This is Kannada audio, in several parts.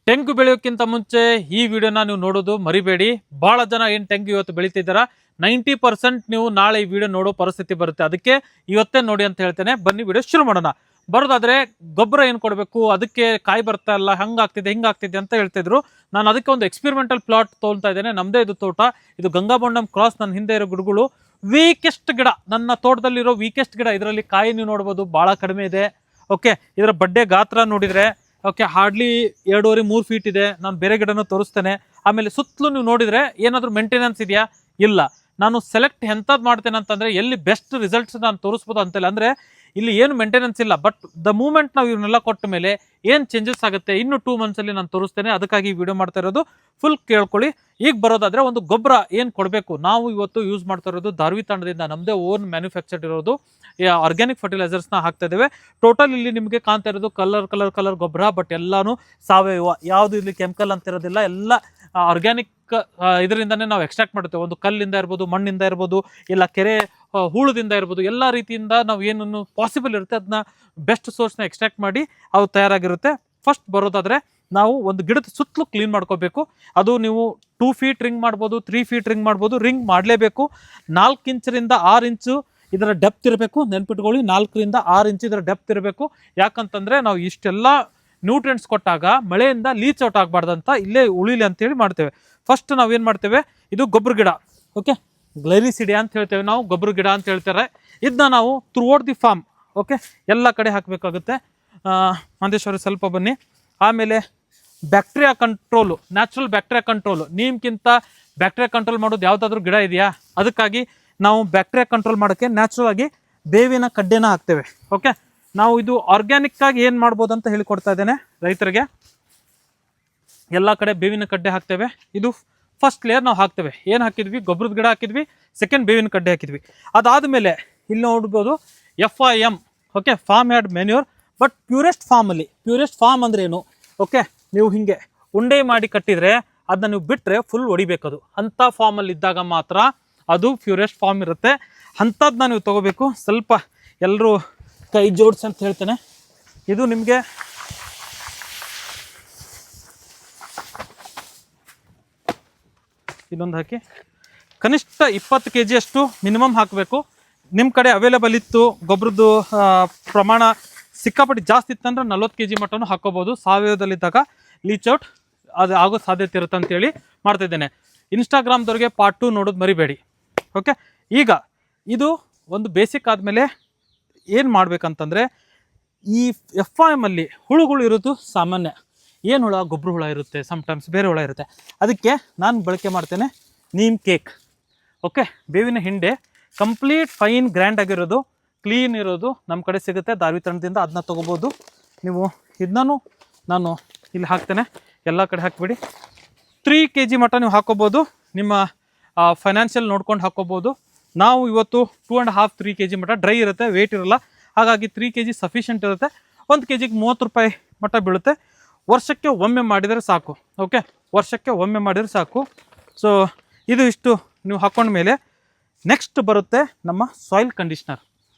ತೆಂಗು ಬೆಳೆಯೋಕ್ಕಿಂತ ಮುಂಚೆ ಈ ವಿಡಿಯೋನ ನೀವು ನೋಡೋದು ಮರಿಬೇಡಿ. ಬಹಳ ಜನ ಏನು ತೆಂಗು ಇವತ್ತು ಬೆಳೀತಿದ್ದೀರಾ, 90% ನೀವು ನಾಳೆ ಈ ವಿಡಿಯೋ ನೋಡೋ ಪರಿಸ್ಥಿತಿ ಬರುತ್ತೆ. ಅದಕ್ಕೆ ಇವತ್ತೇ ನೋಡಿ ಅಂತ ಹೇಳ್ತೇನೆ. ಬನ್ನಿ ವಿಡಿಯೋ ಶುರು ಮಾಡೋಣ. ಬರೋದಾದ್ರೆ ಗೊಬ್ಬರ ಏನು ಕೊಡಬೇಕು, ಅದಕ್ಕೆ ಕಾಯಿ ಬರ್ತಾ ಇಲ್ಲ, ಹಂಗಾಗ್ತಿದೆ ಹಿಂಗಾಗ್ತಿದೆ ಅಂತ ಹೇಳ್ತಿದ್ರು. ನಾನು ಅದಕ್ಕೆ ಒಂದು ಎಕ್ಸ್ಪೆರಿಮೆಂಟಲ್ ಪ್ಲಾಟ್ ತೊಗೊಳ್ತಾ ಇದ್ದೇನೆ. ನಮ್ಮದೇ ಇದು ತೋಟ, ಇದು ಗಂಗಾಬೊಂಡಂ ಕ್ರಾಸ್. ನನ್ನ ಹಿಂದೆ ಇರೋ ಗಿಡಗಳು ವೀಕೆಸ್ಟ್ ಗಿಡ, ನನ್ನ ತೋಟದಲ್ಲಿರೋ ವೀಕೆಸ್ಟ್ ಗಿಡ. ಇದರಲ್ಲಿ ಕಾಯಿ ನೀವು ನೋಡ್ಬೋದು ಭಾಳ ಕಡಿಮೆ ಇದೆ. ಓಕೆ, ಇದರ ಬಡ್ಡೆ ಗಾತ್ರ ನೋಡಿದರೆ ಓಕೆ ಹಾರ್ಡ್ಲಿ 2.5-3 ಫೀಟ್ ಇದೆ. ನಾನು ಬೇರೆ ಗಿಡನೂ ತೋರಿಸ್ತೇನೆ. ಆಮೇಲೆ ಸುತ್ತಲೂ ನೀವು ನೋಡಿದರೆ ಏನಾದರೂ ಮೇಂಟೆನೆನ್ಸ್ ಇದೆಯಾ? ಇಲ್ಲ. ನಾನು ಸೆಲೆಕ್ಟ್ ಎಂಥದ್ದು ಮಾಡ್ತೇನೆ ಅಂತಂದರೆ ಎಲ್ಲಿ ಬೆಸ್ಟ್ ರಿಸಲ್ಟ್ಸ್ ನಾನು ತೋರಿಸ್ಬೋದು ಅಂತಲ್ಲ. ಅಂದರೆ ಇಲ್ಲಿ ಏನು ಮೇಂಟೆನೆನ್ಸ್ ಇಲ್ಲ, ಬಟ್ ದ ಮೂಮೆಂಟ್ ನಾವು ಇವನ್ನೆಲ್ಲ ಕೊಟ್ಟ ಮೇಲೆ ಏನು ಚೇಂಜಸ್ ಆಗುತ್ತೆ ಇನ್ನು 2 ಮಂತ್ಸಲ್ಲಿ ನಾನು ತೋರಿಸ್ತೇನೆ. ಅದಕ್ಕಾಗಿ ಈ ವಿಡಿಯೋ ಮಾಡ್ತಾ ಇರೋದು. ಫುಲ್ ಕೇಳ್ಕೊಳ್ಳಿ. ಈಗ ಬರೋದಾದರೆ ಒಂದು ಗೊಬ್ಬರ ಏನು ಕೊಡಬೇಕು, ನಾವು ಇವತ್ತು ಯೂಸ್ ಮಾಡ್ತಾ ಇರೋದು ದಾರ್ವಿ ತಾಂಡದಿಂದ ನಮ್ಮದೇ ಓನ್ ಮ್ಯಾನುಫ್ಯಾಕ್ಚರ್ಡ್ ಇರೋದು ಆರ್ಗ್ಯಾನಿಕ್ ಫರ್ಟಿಲೈಸರ್ಸ್ನ ಹಾಕ್ತಾ ಇದ್ದೇವೆ. ಟೋಟಲ್ ಇಲ್ಲಿ ನಿಮಗೆ ಕಾಣ್ತಾ ಇರೋದು ಕಲರ್ ಗೊಬ್ಬರ, ಬಟ್ ಎಲ್ಲಾನು ಸಾವಯವ, ಯಾವುದು ಇಲ್ಲಿ ಕೆಮಿಕಲ್ ಅಂತ ಇರೋದಿಲ್ಲ. ಎಲ್ಲ ಆರ್ಗ್ಯಾನಿಕ್ ಇದರಿಂದನೇ ನಾವು ಎಕ್ಸ್ಟ್ರಾಕ್ಟ್ ಮಾಡುತ್ತೇವೆ. ಒಂದು ಕಲ್ಲಿಂದ ಇರ್ಬೋದು, ಮಣ್ಣಿಂದ ಇರ್ಬೋದು, ಇಲ್ಲ ಕೆರೆ ಹೂಳದಿಂದ ಇರ್ಬೋದು, ಎಲ್ಲ ರೀತಿಯಿಂದ ನಾವು ಏನನ್ನು ಪಾಸಿಬಲ್ ಇರುತ್ತೆ ಅದನ್ನ ಬೆಸ್ಟ್ ಸೋರ್ಸ್ನ ಎಕ್ಸ್ಟ್ರಾಕ್ಟ್ ಮಾಡಿ ಅವು ತಯಾರಾಗಿರುತ್ತೆ. ಫಸ್ಟ್ ಬರೋದಾದರೆ ನಾವು ಒಂದು ಗಿಡದ ಸುತ್ತಲೂ ಕ್ಲೀನ್ ಮಾಡ್ಕೋಬೇಕು. ಅದು ನೀವು 2 ಫೀಟ್ ರಿಂಗ್ ಮಾಡ್ಬೋದು, 3 ಫೀಟ್ ರಿಂಗ್ ಮಾಡ್ಬೋದು. ರಿಂಗ್ ಮಾಡಲೇಬೇಕು. 4 ಇಂಚರಿಂದ 6 ಇಂಚು ಇದರ ಡೆಪ್ತ್ ಇರಬೇಕು. ನೆನ್ಪಿಟ್ಕೊಳ್ಳಿ, 4ರಿಂದ 6 ಇಂಚು ಇದರ ಡೆಪ್ತ್ ಇರಬೇಕು. ಯಾಕಂತಂದರೆ ನಾವು ಇಷ್ಟೆಲ್ಲ ನ್ಯೂಟ್ರಿಯೆಂಟ್ಸ್ ಕೊಟ್ಟಾಗ ಮಳೆಯಿಂದ ಲೀಚ್ ಔಟ್ ಆಗಬಾರ್ದಂತ ಇಲ್ಲೇ ಉಳಿಲಿ ಅಂತೇಳಿ ಮಾಡ್ತೇವೆ. ಫಸ್ಟ್ ನಾವೇನು ಮಾಡ್ತೇವೆ, ಇದು ಗೊಬ್ಬರ ಗಿಡ. ಓಕೆ, ಗ್ಲೈರಿಸಿಡಿಯಾ ಅಂತ ಹೇಳ್ತೇವೆ ನಾವು, ಗೊಬ್ಬರ ಗಿಡ ಅಂತ ಹೇಳ್ತಾರೆ. ಇದನ್ನ ನಾವು ಥ್ರೂಔಟ್ ದಿ ಫಾರ್ಮ್ ಓಕೆ ಎಲ್ಲ ಕಡೆ ಹಾಕಬೇಕಾಗುತ್ತೆ. ಮಂದೇಶ್ವರಿ ಸ್ವಲ್ಪ ಬನ್ನಿ. ಆಮೇಲೆ bacteria control, natural bacteria control. ನೀಮ್ಗಿಂತ ಬ್ಯಾಕ್ಟೀರಿಯಾ ಕಂಟ್ರೋಲ್ ಮಾಡೋದು ಯಾವುದಾದ್ರೂ ಗಿಡ ಇದೆಯಾ? ಅದಕ್ಕಾಗಿ ನಾವು ಬ್ಯಾಕ್ಟೀರಿಯಾ ಕಂಟ್ರೋಲ್ ಮಾಡೋಕ್ಕೆ ನ್ಯಾಚುರಲ್ ಆಗಿ ಬೇವಿನ ಕಡ್ಡೆನ ಹಾಕ್ತೇವೆ. ಓಕೆ, ನಾವು ಇದು ಆರ್ಗ್ಯಾನಿಕ್ ಆಗಿ ಏನು ಮಾಡ್ಬೋದು ಅಂತ ಹೇಳಿಕೊಡ್ತಾ ಇದ್ದೇನೆ ರೈತರಿಗೆ. ಎಲ್ಲ ಕಡೆ ಬೇವಿನ ಕಡ್ಡೆ ಹಾಕ್ತೇವೆ. ಇದು ಫಸ್ಟ್ ಲೇಯರ್ ನಾವು ಹಾಕ್ತೇವೆ. ಏನು ಹಾಕಿದ್ವಿ, ಗೊಬ್ಬರದ ಗಿಡ ಹಾಕಿದ್ವಿ, ಸೆಕೆಂಡ್ ಬೇವಿನ ಕಡ್ಡೆ ಹಾಕಿದ್ವಿ. ಅದಾದಮೇಲೆ ಇಲ್ಲಿ ನೋಡ್ಬೋದು FIM okay, farm yard manure, but purest ಫಾರ್ಮಲ್ಲಿ. ಪ್ಯೂರೆಸ್ಟ್ ಫಾರ್ಮ್ ಅಂದ್ರೆ ಏನು? ಓಕೆ, ನೀವು ಹಿಂಗೆ ಉಂಡೆ ಮಾಡಿ ಕಟ್ಟಿದರೆ ಅದನ್ನ ನೀವು ಬಿಟ್ಟರೆ ಫುಲ್ ಹೊಡಿಬೇಕದು. ಅಂಥ ಫಾರ್ಮಲ್ಲಿ ಇದ್ದಾಗ ಮಾತ್ರ ಅದು ಪ್ಯೂರೆಸ್ಟ್ ಫಾರ್ಮ್ ಇರುತ್ತೆ. ಅಂಥದ್ದನ್ನ ನೀವು ತೊಗೋಬೇಕು. ಸ್ವಲ್ಪ ಎಲ್ಲರೂ ಕೈ ಜೋಡಿಸಿ ಅಂತ ಹೇಳ್ತೇನೆ. ಇದು ನಿಮಗೆ ಇನ್ನೊಂದು ಹಾಕಿ, ಕನಿಷ್ಠ 20 kg ಅಷ್ಟು ಮಿನಿಮಮ್ ಹಾಕಬೇಕು. ನಿಮ್ಮ ಕಡೆ ಅವೈಲೇಬಲ್ ಇತ್ತು, ಗೊಬ್ಬರದ್ದು ಪ್ರಮಾಣ ಸಿಕ್ಕಾಪಟ್ಟೆ ಜಾಸ್ತಿ ಇತ್ತಂದ್ರೆ 40 kg ಮಟ್ಟನೂ ಹಾಕೋಬೋದು. ಸಾವಯವದಲ್ಲಿದ್ದಾಗ ಲೀಚ್ ಔಟ್ ಅದು ಆಗೋ ಸಾಧ್ಯತೆ ಇರುತ್ತೆ ಅಂತೇಳಿ ಮಾಡ್ತಾಯಿದ್ದೇನೆ. ಇನ್ಸ್ಟಾಗ್ರಾಮ್ದವ್ರಿಗೆ ಪಾರ್ಟ್ 2 ನೋಡೋದು ಮರಿಬೇಡಿ. ಓಕೆ, ಈಗ ಇದು ಒಂದು ಬೇಸಿಕ್ ಆದಮೇಲೆ ಏನು ಮಾಡ್ಬೇಕಂತಂದರೆ, ಈ FIM ಅಲ್ಲಿ ಹುಳುಗಳು ಇರೋದು ಸಾಮಾನ್ಯ. ಏನು ಹುಳ? ಗೊಬ್ಬರ ಹುಳ ಇರುತ್ತೆ, ಸಮ್ಟೈಮ್ಸ್ ಬೇರೆ ಹುಳ ಇರುತ್ತೆ. ಅದಕ್ಕೆ ನಾನು ಬಳಕೆ ಮಾಡ್ತೇನೆ ನೀಮ್ ಕೇಕ್. ಓಕೆ, ಬೇವಿನ ಹಿಂಡೆ ಕಂಪ್ಲೀಟ್ ಫೈನ್ ಗ್ರ್ಯಾಂಡ್ ಆಗಿರೋದು, ಕ್ಲೀನ್ ಇರೋದು ನಮ್ಮ ಕಡೆ ಸಿಗುತ್ತೆ ದಾರ್ವಿ ತಂಡದಿಂದ. ಅದನ್ನ ತೊಗೋಬೋದು ನೀವು. ಇದನ್ನೂ ನಾನು ಇಲ್ಲಿ ಹಾಕ್ತೇನೆ. ಎಲ್ಲ ಕಡೆ ಹಾಕಿಬಿಡಿ. 3 kg ಮಟ್ಟ ನೀವು ಹಾಕೋಬೋದು. ನಿಮ್ಮ ಫೈನಾನ್ಷಿಯಲ್ ನೋಡ್ಕೊಂಡು ಹಾಕೋಬೋದು. ನಾವು ಇವತ್ತು 2.5-3 kg ಮಟ್ಟ ಡ್ರೈ ಇರುತ್ತೆ, ವೆಯ್ಟ್ ಇರೋಲ್ಲ. ಹಾಗಾಗಿ 3 kg ಸಫಿಷಿಯೆಂಟ್ ಇರುತ್ತೆ. 1 kgಗೆ 30 ರೂಪಾಯಿ ಮಟ್ಟ ಬೀಳುತ್ತೆ. ವರ್ಷಕ್ಕೆ ಒಮ್ಮೆ ಮಾಡಿದರೆ ಸಾಕು. ಓಕೆ, ವರ್ಷಕ್ಕೆ ಒಮ್ಮೆ ಮಾಡಿದರೆ ಸಾಕು. ಸೊ ಇದು ಇಷ್ಟು ನೀವು ಹಾಕೊಂಡ್ಮೇಲೆ ನೆಕ್ಸ್ಟ್ ಬರುತ್ತೆ ನಮ್ಮ ಸಾಯಿಲ್ ಕಂಡೀಷ್ನರ್.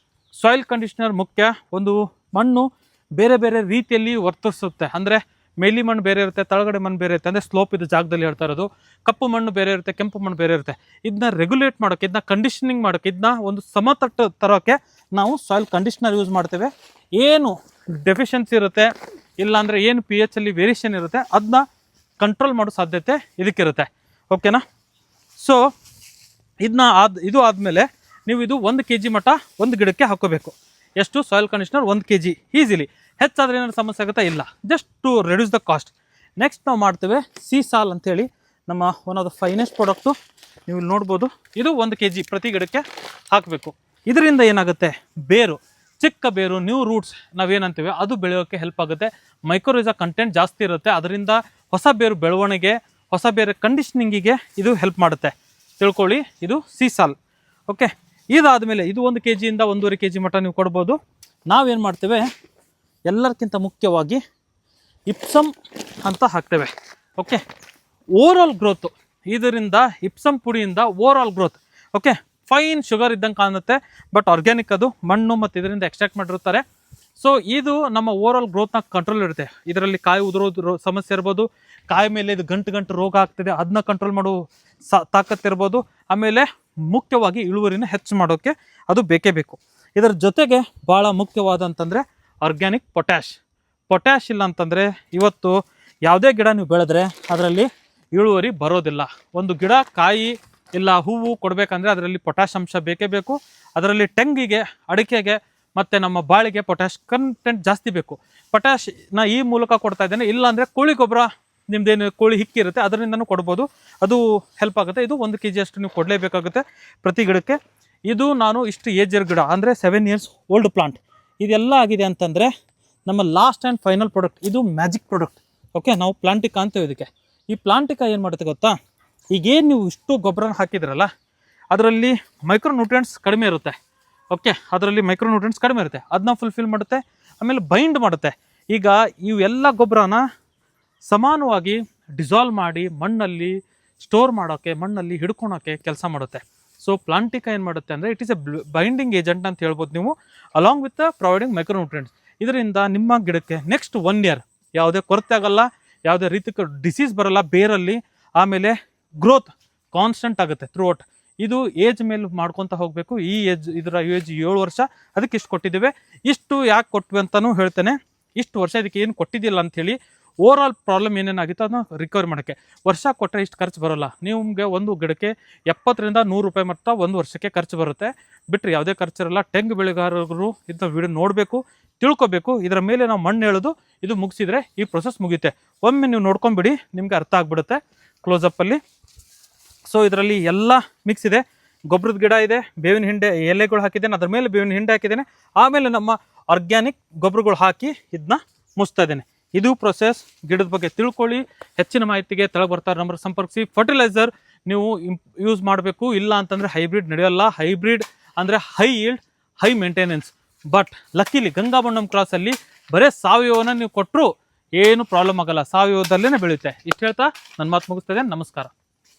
ಸಾಯಿಲ್ ಕಂಡೀಷ್ನರ್ ಮುಖ್ಯ. ಒಂದು ಮಣ್ಣು ಬೇರೆ ಬೇರೆ ರೀತಿಯಲ್ಲಿ ವರ್ತಿಸುತ್ತೆ. ಅಂದರೆ ಮೇಲಿ ಮಣ್ಣು ಬೇರೆ ಇರುತ್ತೆ, ತಳಗಡೆ ಮಣ್ಣು ಬೇರೆ ಇರುತ್ತೆ. ಅಂದರೆ ಸ್ಲೋಪ್ ಇದು ಜಾಗದಲ್ಲಿ ಹೇಳ್ತಾ ಇರೋದು. ಕಪ್ಪು ಮಣ್ಣು ಬೇರೆ ಇರುತ್ತೆ, ಕೆಂಪು ಮಣ್ಣು ಬೇರೆ ಇರುತ್ತೆ. ಇದನ್ನ ರೆಗ್ಯುಲೇಟ್ ಮಾಡೋಕ್ಕೆ, ಇದನ್ನ ಕಂಡೀಷನಿಂಗ್ ಮಾಡೋಕ್ಕೆ, ಇದನ್ನ ಒಂದು ಸಮತಟ್ಟು ತರೋಕ್ಕೆ ನಾವು ಸಾಯಿಲ್ ಕಂಡೀಷ್ನರ್ ಯೂಸ್ ಮಾಡ್ತೇವೆ. ಏನು ಡೆಫಿಷಿಯನ್ಸಿ ಇರುತ್ತೆ, ಇಲ್ಲಾಂದರೆ ಏನು pH ಅಲ್ಲಿ ವೇರಿಯೇಷನ್ ಇರುತ್ತೆ, ಅದನ್ನ ಕಂಟ್ರೋಲ್ ಮಾಡೋ ಸಾಧ್ಯತೆ ಇದಕ್ಕಿರುತ್ತೆ. ಓಕೆನಾ? ಸೊ ಇದನ್ನ ಇದು ಆದಮೇಲೆ ನೀವು ಇದು 1 kg ಮಟ್ಟ ಒಂದು ಗಿಡಕ್ಕೆ ಹಾಕೋಬೇಕು. ಎಷ್ಟು? Soil conditioner 1 kg easily. ಹೆಚ್ಚಾದರೆ ಏನಾದ್ರು ಸಮಸ್ಯೆ ಆಗುತ್ತಾ? ಇಲ್ಲ, just to reduce the cost. Next ನಾವು ಮಾಡ್ತೇವೆ ಸೀಸಾಲ್ ಅಂತೇಳಿ, ನಮ್ಮ one of the finest product. ನೀವು ಇಲ್ಲಿ ನೋಡ್ಬೋದು. ಇದು 1 kg ಪ್ರತಿ ಗಿಡಕ್ಕೆ ಹಾಕಬೇಕು. ಇದರಿಂದ ಏನಾಗುತ್ತೆ, ಬೇರು, ಚಿಕ್ಕ ಬೇರು, ನ್ಯೂ ರೂಟ್ಸ್ ನಾವೇನಂತೀವಿ, ಅದು ಬೆಳೆಯೋಕ್ಕೆ ಹೆಲ್ಪ್ ಆಗುತ್ತೆ. ಮೈಕ್ರೋರಿಜಾ ಕಂಟೆಂಟ್ ಜಾಸ್ತಿ ಇರುತ್ತೆ. ಅದರಿಂದ ಹೊಸ ಬೇರು ಬೆಳವಣಿಗೆ, ಹೊಸ ಬೇರೆ ಕಂಡೀಷ್ನಿಂಗಿಗೆ ಇದು ಹೆಲ್ಪ್ ಮಾಡುತ್ತೆ. ತಿಳ್ಕೊಳ್ಳಿ, ಇದು ಸೀಸಾಲ್. ಓಕೆ, ಇದಾದಮೇಲೆ ಇದು 1 kgಯಿಂದ 1.5 kg ಮಟ್ಟ ನೀವು ಕೊಡ್ಬೋದು. ನಾವೇನು ಮಾಡ್ತೇವೆ, ಎಲ್ಲರಿಗಿಂತ ಮುಖ್ಯವಾಗಿ ಇಪ್ಸಮ್ ಅಂತ ಹಾಕ್ತೇವೆ. Okay, overall growth. ಇದರಿಂದ ಇಪ್ಸಮ್ ಪುಡಿಯಿಂದ overall growth. Okay, fine sugar ಇದ್ದಂಗೆ ಕಾಣುತ್ತೆ, ಬಟ್ ಆರ್ಗ್ಯಾನಿಕ್. ಅದು ಮಣ್ಣು ಮತ್ತು ಇದರಿಂದ ಎಕ್ಸ್ಟ್ರಾಕ್ಟ್ ಮಾಡಿರ್ತಾರೆ. ಸೊ ಇದು ನಮ್ಮ ಓವರ್ ಆಲ್ ಗ್ರೋತ್ನ ಕಂಟ್ರೋಲ್ ಇರುತ್ತೆ. ಇದರಲ್ಲಿ ಕಾಯಿ ಉದುರೋದು ಸಮಸ್ಯೆ ಇರ್ಬೋದು, ಕಾಯಿ ಮೇಲೆ ಇದು ಗಂಟು ರೋಗ ಆಗ್ತಿದೆ ಅದನ್ನ ಕಂಟ್ರೋಲ್ ಮಾಡೋ ತಾಕತ್ತಿರ್ಬೋದು. ಆಮೇಲೆ ಮುಖ್ಯವಾಗಿ ಇಳುವರಿನ ಹೆಚ್ಚು ಮಾಡೋಕ್ಕೆ ಅದು ಬೇಕೇ ಬೇಕು. ಇದರ ಜೊತೆಗೆ ಭಾಳ ಮುಖ್ಯವಾದಂತಂದರೆ ಆರ್ಗ್ಯಾನಿಕ್ ಪೊಟ್ಯಾಶ್ ಇಲ್ಲ ಅಂತಂದರೆ ಇವತ್ತು ಯಾವುದೇ ಗಿಡ ನೀವು ಬೆಳೆದ್ರೆ ಅದರಲ್ಲಿ ಇಳುವರಿ ಬರೋದಿಲ್ಲ. ಒಂದು ಗಿಡ ಕಾಯಿ ಇಲ್ಲ ಹೂವು ಕೊಡಬೇಕಂದ್ರೆ ಅದರಲ್ಲಿ ಪೊಟ್ಯಾಶ್ ಅಂಶ ಬೇಕೇ ಬೇಕು. ಅದರಲ್ಲಿ ತೆಂಗಿಗೆ, ಅಡಿಕೆಗೆ ಮತ್ತು ನಮ್ಮ ಬಾಳಿಗೆ ಪೊಟ್ಯಾಶ್ ಕಂಟೆಂಟ್ ಜಾಸ್ತಿ ಬೇಕು. ಪೊಟ್ಯಾಶ್ನ ಈ ಮೂಲಕ ಕೊಡ್ತಾ ಇದ್ದೇನೆ. ಇಲ್ಲಾಂದರೆ ಕೋಳಿ ಗೊಬ್ಬರ ನಿಮ್ದೇನು ಕೋಳಿ ಹಿಕ್ಕಿರುತ್ತೆ ಅದರಿಂದನೂ ಕೊಡ್ಬೋದು, ಅದು ಹೆಲ್ಪ್ ಆಗುತ್ತೆ. ಇದು 1 kg ಅಷ್ಟು ನೀವು ಕೊಡಲೇಬೇಕಾಗುತ್ತೆ ಪ್ರತಿ ಗಿಡಕ್ಕೆ. ಇದು ನಾನು ಇಷ್ಟು ಏಜರ್ ಗಿಡ ಅಂದರೆ 7 years ಓಲ್ಡ್ ಪ್ಲಾಂಟ್. ಇದೆಲ್ಲ ಆಗಿದೆ ಅಂತಂದರೆ ನಮ್ಮ ಲಾಸ್ಟ್ ಆ್ಯಂಡ್ ಫೈನಲ್ ಪ್ರಾಡಕ್ಟ್, ಇದು ಮ್ಯಾಜಿಕ್ ಪ್ರಾಡಕ್ಟ್. ಓಕೆ, ನಾವು ಪ್ಲಾಂಟಿಕಾ ಅಂತೀವಿ ಇದಕ್ಕೆ. ಈ ಪ್ಲಾಂಟಿಕಾ ಏನು ಮಾಡುತ್ತೆ ಗೊತ್ತಾ, ಈಗೇನು ನೀವು ಇಷ್ಟು ಗೊಬ್ಬರನ ಹಾಕಿದ್ರಲ್ಲ ಅದರಲ್ಲಿ ಮೈಕ್ರೋನ್ಯೂಟ್ರಿಯೆಂಟ್ಸ್ ಕಡಿಮೆ ಇರುತ್ತೆ. ಓಕೆ, ಅದರಲ್ಲಿ ಮೈಕ್ರೋನ್ಯೂಟ್ರಿಯೆಂಟ್ಸ್ ಕಡಿಮೆ ಇರುತ್ತೆ, ಅದನ್ನ ಫುಲ್ಫಿಲ್ ಮಾಡುತ್ತೆ. ಆಮೇಲೆ ಬೈಂಡ್ ಮಾಡುತ್ತೆ. ಈಗ ಇವೆಲ್ಲ ಗೊಬ್ಬರನ ಸಮಾನವಾಗಿ ಡಿಸಾಲ್ವ್ ಮಾಡಿ ಮಣ್ಣಲ್ಲಿ ಸ್ಟೋರ್ ಮಾಡೋಕ್ಕೆ, ಮಣ್ಣಲ್ಲಿ ಹಿಡ್ಕೊಳೋಕ್ಕೆ ಕೆಲಸ ಮಾಡುತ್ತೆ. ಸೊ ಪ್ಲಾಂಟಿಕಾ ಏನು ಮಾಡುತ್ತೆ ಅಂದರೆ it is A binding agent ಅಂತ ಹೇಳ್ಬೋದು ನೀವು, ಅಲಾಂಗ್ ವಿತ್ ಪ್ರೊವೈಡಿಂಗ್ ಮೈಕ್ರೋನ್ಯೂಟ್ರಿಯೆಂಟ್ಸ್. ಇದರಿಂದ ನಿಮ್ಮ ಗಿಡಕ್ಕೆ ನೆಕ್ಸ್ಟ್ 1 year ಯಾವುದೇ ಕೊರತೆ ಆಗಲ್ಲ, ಯಾವುದೇ ರೀತಿ ಡಿಸೀಸ್ ಬರಲ್ಲ ಬೇರಲ್ಲಿ. ಆಮೇಲೆ ಗ್ರೋತ್ ಕಾನ್ಸ್ಟೆಂಟ್ ಆಗುತ್ತೆ ಥ್ರೂಔಟ್. ಇದು ಏಜ್ ಮೇಲೆ ಮಾಡ್ಕೊತ ಹೋಗಬೇಕು. ಈ ಇದರ ಏಜ್ 7 ವರ್ಷ, ಅದಕ್ಕೆ ಇಷ್ಟು ಕೊಟ್ಟಿದ್ದೇವೆ. ಇಷ್ಟು ಯಾಕೆ ಕೊಟ್ವಿ ಅಂತಲೂ ಹೇಳ್ತೇನೆ. ಇಷ್ಟು ವರ್ಷ ಇದಕ್ಕೆ ಏನು ಕೊಟ್ಟಿದ್ದಿಲ್ಲ ಅಂಥೇಳಿ ಓವರ್ ಆಲ್ ಪ್ರಾಬ್ಲಮ್ ಏನೇನಾಗಿತ್ತು ಅದನ್ನು ರಿಕವರಿ ಮಾಡೋಕ್ಕೆ. ವರ್ಷ ಕೊಟ್ಟರೆ ಇಷ್ಟು ಖರ್ಚು ಬರೋಲ್ಲ. ನಿಮಗೆ ಒಂದು ಗಿಡಕ್ಕೆ 70 ರಿಂದ 100 ರೂಪಾಯಿ ಮಟ್ಟ ಒಂದು ವರ್ಷಕ್ಕೆ ಖರ್ಚು ಬರುತ್ತೆ, ಬಿಟ್ಟರೆ ಯಾವುದೇ ಖರ್ಚಿರಲ್ಲ. ತೆಂಗು ಬೆಳೆಗಾರರು ಇದನ್ನ ವಿಡಿಯೋ ನೋಡಬೇಕು, ತಿಳ್ಕೊಬೇಕು. ಇದರ ಮೇಲೆ ನಾವು ಮಣ್ಣು ಹೇಳೋದು ಇದು ಮುಗಿಸಿದ್ರೆ ಈ ಪ್ರೊಸೆಸ್ ಮುಗಿಯುತ್ತೆ. ಒಮ್ಮೆ ನೀವು ನೋಡ್ಕೊಂಬಿಡಿ, ನಿಮಗೆ ಅರ್ಥ ಆಗಿಬಿಡುತ್ತೆ ಕ್ಲೋಸಪ್ಪಲ್ಲಿ. ಸೊ ಇದರಲ್ಲಿ ಎಲ್ಲ ಮಿಕ್ಸ್ ಇದೆ. ಗೊಬ್ಬರದ ಗಿಡ ಇದೆ, ಬೇವಿನ ಹಿಂಡೆ ಎಲೆಗಳು ಹಾಕಿದ್ದೇನೆ, ಅದ್ರ ಮೇಲೆ ಬೇವಿನ ಹಿಂಡೆ ಹಾಕಿದ್ದೇನೆ. ಆಮೇಲೆ ನಮ್ಮ ಆರ್ಗ್ಯಾನಿಕ್ ಗೊಬ್ಬರಗಳು ಹಾಕಿ ಇದನ್ನ ಮುಚ್ತಾ ಇದ್ದೇನೆ. ಇದು ಪ್ರೊಸೆಸ್. ಗಿಡದ ಬಗ್ಗೆ ತಿಳ್ಕೊಳ್ಳಿ. ಹೆಚ್ಚಿನ ಮಾಹಿತಿಗೆ ತೆಳಗೆ ಬರ್ತಾರೆ ನಂಬರ್ ಸಂಪರ್ಕಿಸಿ. ಫರ್ಟಿಲೈಸರ್ ನೀವು ಯೂಸ್ ಮಾಡಬೇಕು, ಇಲ್ಲ ಅಂತಂದರೆ ಹೈಬ್ರಿಡ್ ನಡೆಯೋಲ್ಲ. ಹೈಬ್ರಿಡ್ ಅಂದರೆ high yield, high maintenance. But luckily ಗಂಗಾಬಣ್ಣಂ ಕ್ರಾಸಲ್ಲಿ ಬರೀ ಸಾವಯವನ ನೀವು ಕೊಟ್ಟರು ಏನು ಪ್ರಾಬ್ಲಮ್ ಆಗಲ್ಲ, ಸಾವಯವದಲ್ಲೇ ಬೆಳೆಯುತ್ತೆ. ಇಷ್ಟು ಹೇಳ್ತಾ ನನ್ನ ಮಾತು ಮುಗಿಸ್ತದೆ. ನಮಸ್ಕಾರ.